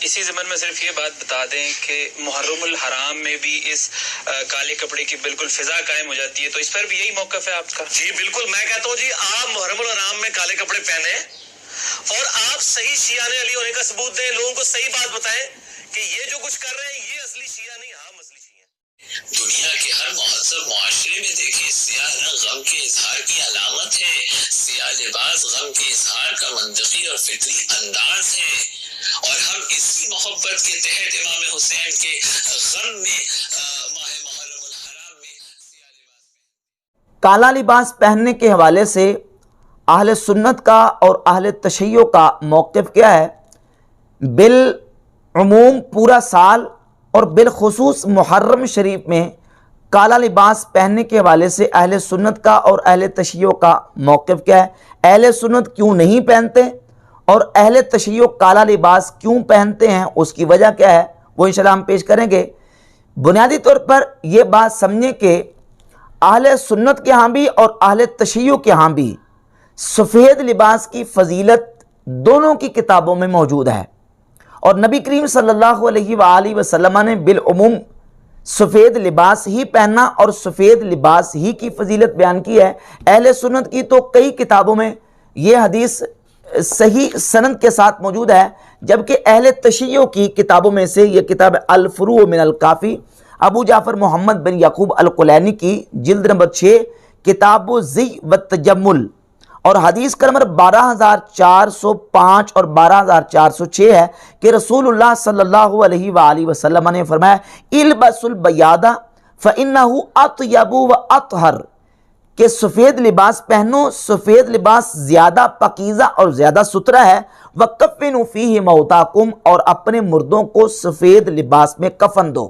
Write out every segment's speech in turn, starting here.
اسی ضمن میں صرف یہ بات بتا دیں کہ محرم الحرام میں بھی اس کالے کپڑے کی بالکل فضا قائم ہو جاتی ہے، تو اس پر بھی یہی موقف ہے آپ کا؟ جی بالکل، میں کہتا ہوں جی آپ محرم الحرام میں کالے کپڑے پہنے اور آپ صحیح شیعہ علی ہونے کا ثبوت دیں، لوگوں کو صحیح بات بتائیں کہ یہ جو کچھ کر رہے ہیں یہ اصلی شیعہ نہیں، ہم اصلی شیعہ ہیں۔ دنیا کے ہر مہذب معاشرے میں دیکھیں سیاہ رنگ غم کے اظہار کی علامت ہے، سیاہ لباس غم کے اظہار کا منطقی اور فطری انداز ہے، اور ہم اسی محبت کے تحت امام حسین کے غم میں ماہ محرم الحرام میں سیاہ لباس کالا لباس پہننے کے حوالے سے اہل سنت کا اور اہل تشیع کا موقف کیا ہے؟ بالعموم پورا سال اور بالخصوص محرم شریف میں کالا لباس پہننے کے حوالے سے اہل سنت کا اور اہل تشیع کا موقف کیا ہے؟ اہل سنت کیوں نہیں پہنتے اور اہل تشیع کالا لباس کیوں پہنتے ہیں، اس کی وجہ کیا ہے، وہ انشاءاللہ ہم پیش کریں گے۔ بنیادی طور پر یہ بات سمجھیں کہ اہل سنت کے ہاں بھی اور اہل تشیع کے ہاں بھی سفید لباس کی فضیلت دونوں کی کتابوں میں موجود ہے، اور نبی کریم صلی اللہ علیہ وآلہ وسلم نے بالعموم سفید لباس ہی پہننا اور سفید لباس ہی کی فضیلت بیان کی ہے۔ اہل سنت کی تو کئی کتابوں میں یہ حدیث صحیح سند کے ساتھ موجود ہے، جبکہ اہل تشیع کی کتابوں میں سے یہ کتاب الفروع من الکافی ابو جعفر محمد بن یعقوب الکلینی کی جلد نمبر 6 کتاب الزی والتجمل اور حدیث کا نمبر 12405 اور 12406 ہے کہ رسول اللہ صلی اللہ علیہ وآلہ وسلم نے فرمایا البس البیاض فإنہ اطیب واطہر، کہ سفید لباس پہنو، سفید لباس زیادہ پاکیزہ اور زیادہ ستھرا ہے، وَكَفِّنُوا فِيهِ مَوْتَاكُمْ، اور اپنے مردوں کو سفید لباس میں کفن دو۔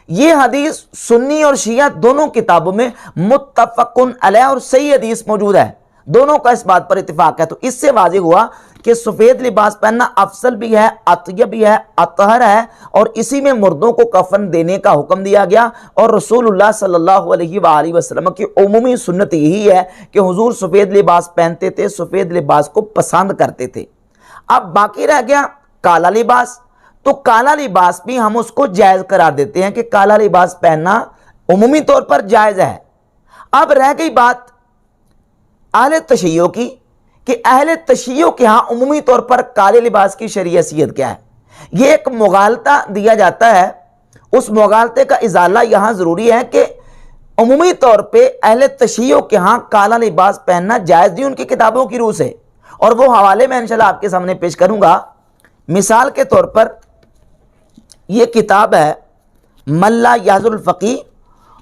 یہ حدیث سنی اور شیعہ دونوں کتابوں میں متفقن علیہ اور صحیح حدیث موجود ہے، دونوں کا اس بات پر اتفاق ہے۔ تو اس سے واضح ہوا کہ سفید لباس پہننا افضل بھی ہے، اطیب بھی ہے، اطہر ہے، اور اسی میں مردوں کو کفن دینے کا حکم دیا گیا، اور رسول اللہ صلی اللہ علیہ وآلہ وسلم کی عمومی سنت یہی ہے کہ حضور سفید لباس پہنتے تھے، سفید لباس کو پسند کرتے تھے۔ اب باقی رہ گیا کالا لباس، تو کالا لباس بھی ہم اس کو جائز قرار دیتے ہیں کہ کالا لباس پہننا عمومی طور پر جائز ہے۔ اب رہ گئی بات اہل تشیع کی کہ اہل تشیع کے ہاں عمومی طور پر کالے لباس کی شرعی حیثیت کیا ہے۔ یہ ایک مغالطہ دیا جاتا ہے، اس مغالطے کا ازالہ یہاں ضروری ہے کہ عمومی طور پہ اہل تشیع کے ہاں کالا لباس پہننا جائز نہیں ان کی کتابوں کی روح سے، اور وہ حوالے میں انشاءاللہ آپ کے سامنے پیش کروں گا۔ مثال کے طور پر یہ کتاب ہے من لا یحضر الفقیہ،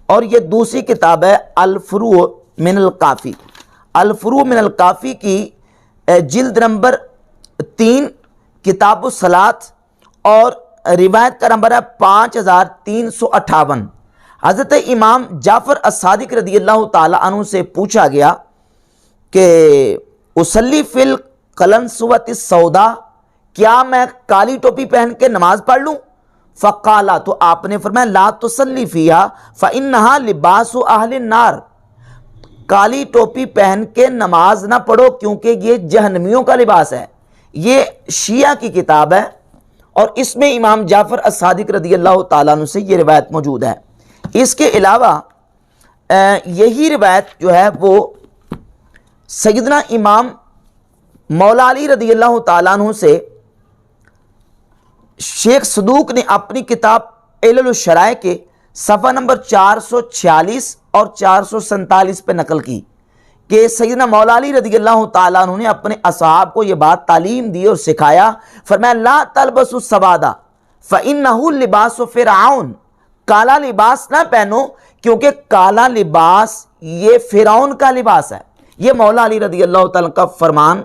اور یہ دوسری کتاب ہے الفروع من الکافی۔ الفروع من الکافی کی جلد نمبر 3 کتاب الصلاۃ اور روایت کا نمبر ہے 5358۔ حضرت امام جعفر الصادق رضی اللہ تعالی عنہ سے پوچھا گیا کہ اصلی فی القلنسوۃ السوداء، کیا میں کالی ٹوپی پہن کے نماز پڑھ لوں؟ فقالا، تو آپ نے فرمایا لا تصلی فیہا فانہا لباس اہل النار، کالی ٹوپی پہن کے نماز نہ پڑھو کیونکہ یہ جہنمیوں کا لباس ہے۔ یہ شیعہ کی کتاب ہے اور اس میں امام جعفر الصادق رضی اللہ تعالیٰ عنہ سے یہ روایت موجود ہے۔ اس کے علاوہ یہی روایت جو ہے وہ سیدنا امام مولا علی رضی اللہ تعالیٰ عنہ سے شیخ صدوق نے اپنی کتاب علل الشرائع کے صفحہ نمبر 446 اور 447 پہ نقل کی کہ سیدنا مولا علی رضی اللہ تعالیٰ عنہ نے اپنے اصحاب کو یہ بات تعلیم دی اور سکھایا، فرمایا لا تلبسوا السواد فإنہ لباس فرعون، کالا لباس نہ پہنو کیونکہ کالا لباس یہ فرعون کا لباس ہے۔ یہ مولا علی رضی اللہ تعالیٰ کا فرمان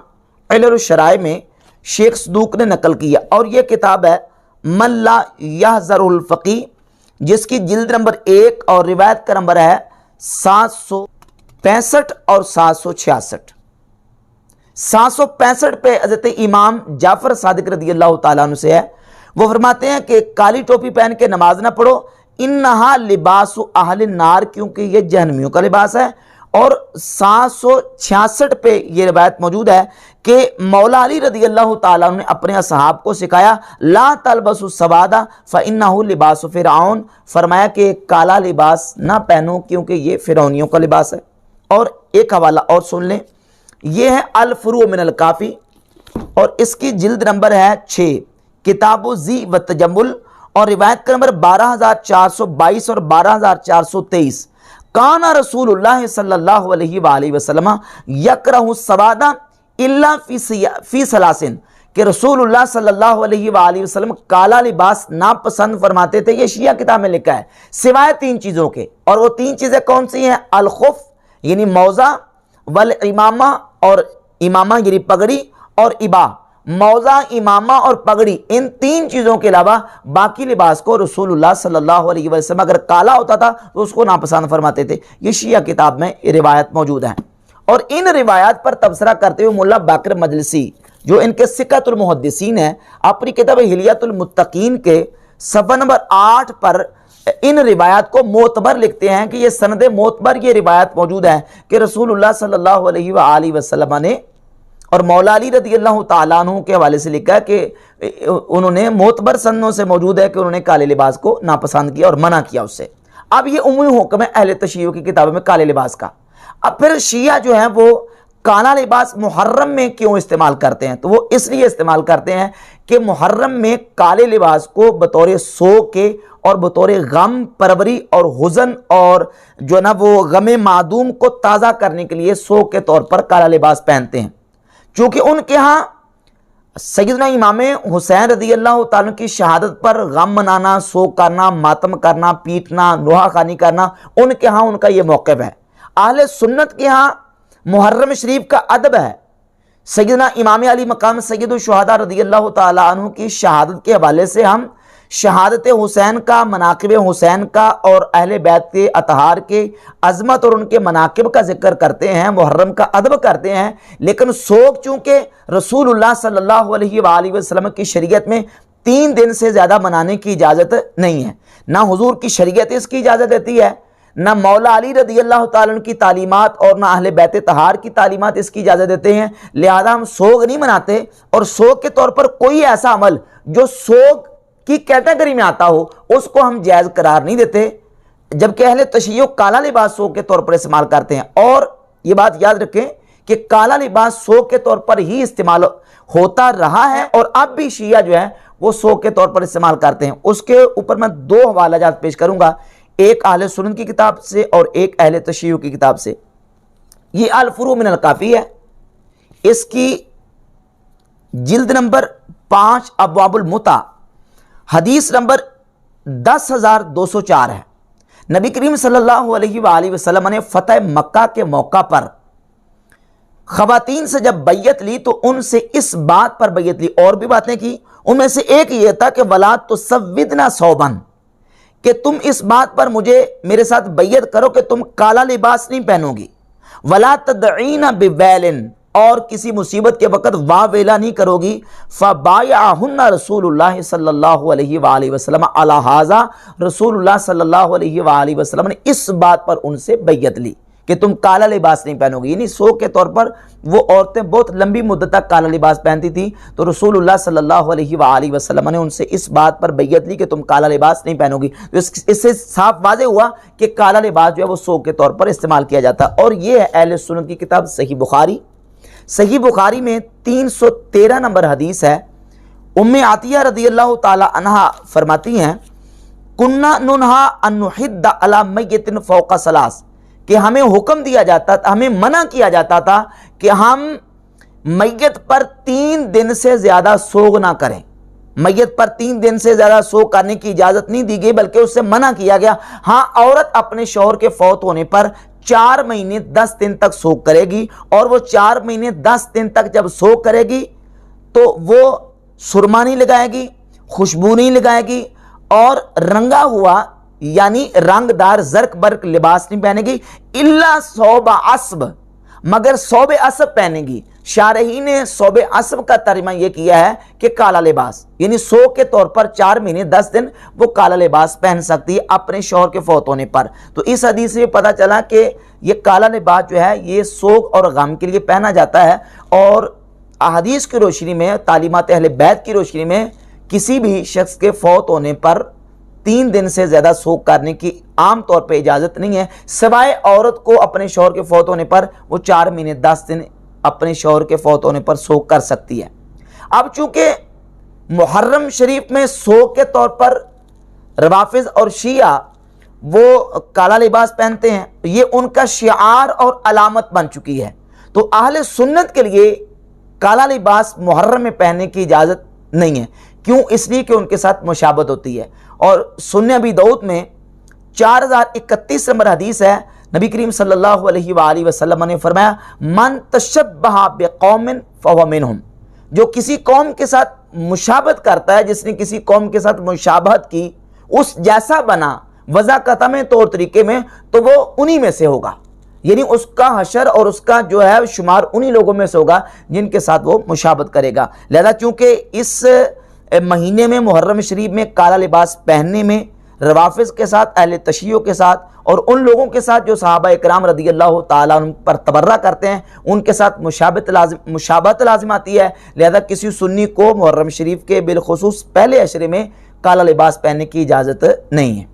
علل الشرائع میں شیخ صدوق نے نقل کیا، اور یہ کتاب ہے من لا یحضر الفقیہ، جس کی جلد نمبر 1 اور روایت کا نمبر ہے 765 اور 766۔ 765 پہ حضرت امام جعفر صادق رضی اللہ تعالیٰ عنہ سے ہے، وہ فرماتے ہیں کہ کالی ٹوپی پہن کے نماز نہ پڑھو، انہا لباس اہل النار، کیونکہ یہ جہنمیوں کا لباس ہے، اور 766 پہ یہ روایت موجود ہے کہ مولا علی رضی اللہ تعالیٰ عنہ نے اپنے اصحاب کو سکھایا لا تلبسوا السواد فإنه لباس فرعون، فرمایا کہ کالا لباس نہ پہنو کیونکہ یہ فرعونیوں کا لباس ہے۔ اور ایک حوالہ اور سن لیں، یہ ہے الفروع من الکافی اور اس کی جلد نمبر ہے 6، کتاب الزی و تجمل، اور روایت کا نمبر 12422 اور 12423۔ کانا رسول اللہ صلی اللہ علیہ وآلہ وسلم یکرہ السواد الا فی ثلاثن، کہ رسول اللہ صلی اللہ علیہ وآلہ وسلم کالا لباس ناپسند فرماتے تھے، یہ شیعہ کتاب میں لکھا ہے، سوائے 3 چیزوں کے۔ اور وہ 3 چیزیں کون سی ہیں؟ الخف یعنی موزہ، والامامہ اور امامہ یعنی پگڑی، اور ابا، موزہ، امامہ اور پگڑی، ان 3 چیزوں کے علاوہ باقی لباس کو رسول اللہ صلی اللہ علیہ وسلم اگر کالا ہوتا تھا تو اس کو ناپسند فرماتے تھے۔ یہ شیعہ کتاب میں روایت موجود ہیں۔ اور ان روایات پر تبصرہ کرتے ہوئے ملا باقر مجلسی جو ان کے ثقۃ المحدثین ہیں، اپنی کتاب حلیۃ المتقین کے صفحہ نمبر 8 پر ان روایات کو معتبر لکھتے ہیں کہ یہ سند معتبر یہ روایت موجود ہے کہ رسول اللہ صلی اللہ علیہ وآلہ وسلم نے، اور مولا علی رضی اللہ تعالیٰ عنہ کے حوالے سے لکھا ہے کہ انہوں نے معتبر سندوں سے موجود ہے کہ انہوں نے کالے لباس کو ناپسند کیا اور منع کیا اس سے۔ اب یہ عمومی حکم ہے اہل تشیع کی کتابوں میں کالے لباس کا۔ اب پھر شیعہ جو ہیں وہ کالا لباس محرم میں کیوں استعمال کرتے ہیں؟ تو وہ اس لیے استعمال کرتے ہیں کہ محرم میں کالے لباس کو بطور سوگ کے اور بطور غم پروری اور حزن اور جو نا وہ غم معدوم کو تازہ کرنے کے لیے سوگ کے طور پر کالا لباس پہنتے ہیں۔ چونکہ ان کے ہاں سیدنا امام حسین رضی اللہ تعالیٰ کی شہادت پر غم منانا، سوگ کرنا، ماتم کرنا، پیٹنا، نوحہ خوانی کرنا، ان کے ہاں ان کا یہ موقف ہے۔ اہل سنت کے ہاں محرم شریف کا ادب ہے۔ سیدنا امام علی مقام سید الشہداء رضی اللہ تعالیٰ عنہ کی شہادت کے حوالے سے ہم شہادت حسین کا، مناقب حسین کا اور اہل بیت کے اطہار کے عظمت اور ان کے مناقب کا ذکر کرتے ہیں، محرم کا ادب کرتے ہیں، لیکن سوگ چونکہ رسول اللہ صلی اللہ علیہ وآلہ وسلم کی شریعت میں 3 دن سے زیادہ منانے کی اجازت نہیں ہے، نہ حضور کی شریعت اس کی اجازت دیتی ہے، نہ مولا علی رضی اللہ تعالیٰ عنہ کی تعلیمات اور نہ اہل بیت طہار کی تعلیمات اس کی اجازت دیتے ہیں، لہذا ہم سوگ نہیں مناتے۔ اور سوگ کے طور پر کوئی ایسا عمل جو سوگ کی کیٹیگری میں آتا ہو اس کو ہم جائز قرار نہیں دیتے، جبکہ اہل تشیع کالا لباس سوگ کے طور پر استعمال کرتے ہیں۔ اور یہ بات یاد رکھیں کہ کالا لباس سوگ کے طور پر ہی استعمال ہوتا رہا ہے اور اب بھی شیعہ جو ہے وہ سوگ کے طور پر استعمال کرتے ہیں۔ اس کے اوپر میں 2 حوالہ جات پیش کروں گا، ایک اہل سنت کی کتاب سے اور ایک اہل تشیع کی کتاب سے۔ یہ الفروع من الکافی ہے، اس کی جلد نمبر 5 ابواب المتع، حدیث نمبر 10204 ہے۔ نبی کریم صلی اللہ علیہ وآلہ وسلم نے فتح مکہ کے موقع پر خواتین سے جب بیعت لی تو ان سے اس بات پر بیعت لی، اور بھی باتیں کی، ان میں سے ایک یہ تھا کہ وَلَا تُسَوِّدْنَا ثَوْبًا، کہ تم اس بات پر میرے ساتھ بیعت کرو کہ تم کالا لباس نہیں پہنو گی، وَلَا تَدْعِينَ بِوَيْلٍ، اور کسی مصیبت کے وقت واہ ویلا نہیں کرو گی۔ فَبَايَعَهُنَّ رسول اللہ صلی اللہ علیہ وآلہ وسلم علی ھذا، رسول اللہ صلی اللہ علیہ وآلہ وسلم نے اس بات پر ان سے بیعت لی کہ تم کالا لباس نہیں پہنو گی، یعنی سوگ کے طور پر وہ عورتیں بہت لمبی مدت تک کالا لباس پہنتی تھی، تو رسول اللہ صلی اللہ علیہ وآلہ وسلم نے ان سے اس بات پر بیعت لی کہ تم کالا لباس نہیں پہنو گی۔ تو اس سے صاف واضح ہوا کہ کالا لباس جو ہے وہ سوگ کے طور پر استعمال کیا جاتا ہے۔ اور یہ ہے اہل سنت کی کتاب صحیح بخاری۔ صحیح بخاری میں 313 نمبر حدیث ہے۔ ام عطیہ رضی اللہ تعالی عنہا فرماتی ہیں کننا ننہا ان نحد علی میت فوق ثلاث، کہ ہمیں حکم دیا جاتا تھا، ہمیں منع کیا جاتا تھا کہ ہم میت پر 3 دن سے زیادہ سوگ نہ کریں۔ میت پر 3 دن سے زیادہ سوگ کرنے کی اجازت نہیں دی گئی بلکہ اس سے منع کیا گیا۔ ہاں، عورت اپنے شوہر کے فوت ہونے پر 4 مہینے 10 دن تک سوگ کرے گی، اور وہ 4 مہینے 10 دن تک جب سوگ کرے گی تو وہ سرما نہیں لگائے گی، خوشبو نہیں لگائے گی، اور رنگا ہوا یعنی رنگ دار زرق برق لباس نہیں پہنے گی، الا ثوب عصب، مگر ثوب عصب پہنے گی۔ شارحین نے ثوب عصب کا ترجمہ یہ کیا ہے کہ کالا لباس، یعنی سوگ کے طور پر 4 مہینے 10 دن وہ کالا لباس پہن سکتی ہے اپنے شوہر کے فوت ہونے پر۔ تو اس حدیث سے پتہ چلا کہ یہ کالا لباس جو ہے یہ سوگ اور غم کے لیے پہنا جاتا ہے، اور احادیث کی روشنی میں، تعلیمات اہل بیت کی روشنی میں کسی بھی شخص کے فوت ہونے پر 3 دن سے زیادہ سوگ کرنے کی عام طور پہ اجازت نہیں ہے، سوائے عورت کو اپنے شوہر کے فوت ہونے پر وہ 4 مہینے 10 دن اپنے شوہر کے فوت ہونے پر سوگ کر سکتی ہے۔ اب چونکہ محرم شریف میں سوگ کے طور پر روافض اور شیعہ وہ کالا لباس پہنتے ہیں، یہ ان کا شعار اور علامت بن چکی ہے، تو اہل سنت کے لیے کالا لباس محرم میں پہننے کی اجازت نہیں ہے۔ کیوں؟ اس لیے کہ ان کے ساتھ مشابہت ہوتی ہے، اور سنن ابی داؤد میں 4031 نمبر حدیث ہے، نبی کریم صلی اللہ علیہ وآلہ وسلم نے فرمایا من تشبہ بقوم فہو منہم، جو کسی قوم کے ساتھ مشابہت کرتا ہے، جس نے کسی قوم کے ساتھ مشابہت کی، اس جیسا بنا وضاقتہ میں طور طریقے میں، تو وہ انہی میں سے ہوگا، یعنی اس کا حشر اور اس کا جو ہے شمار انہی لوگوں میں سے ہوگا جن کے ساتھ وہ مشابہت کرے گا۔ لہذا چونکہ اس مہینے میں محرم شریف میں کالا لباس پہننے میں روافض کے ساتھ، اہل تشیع کے ساتھ، اور ان لوگوں کے ساتھ جو صحابہ اکرام رضی اللہ تعالیٰ عنہ پر تبرہ کرتے ہیں، ان کے ساتھ مشابہت لازم آتی ہے۔ لہذا کسی سنی کو محرم شریف کے بالخصوص پہلے عشرے میں کالا لباس پہننے کی اجازت نہیں ہے۔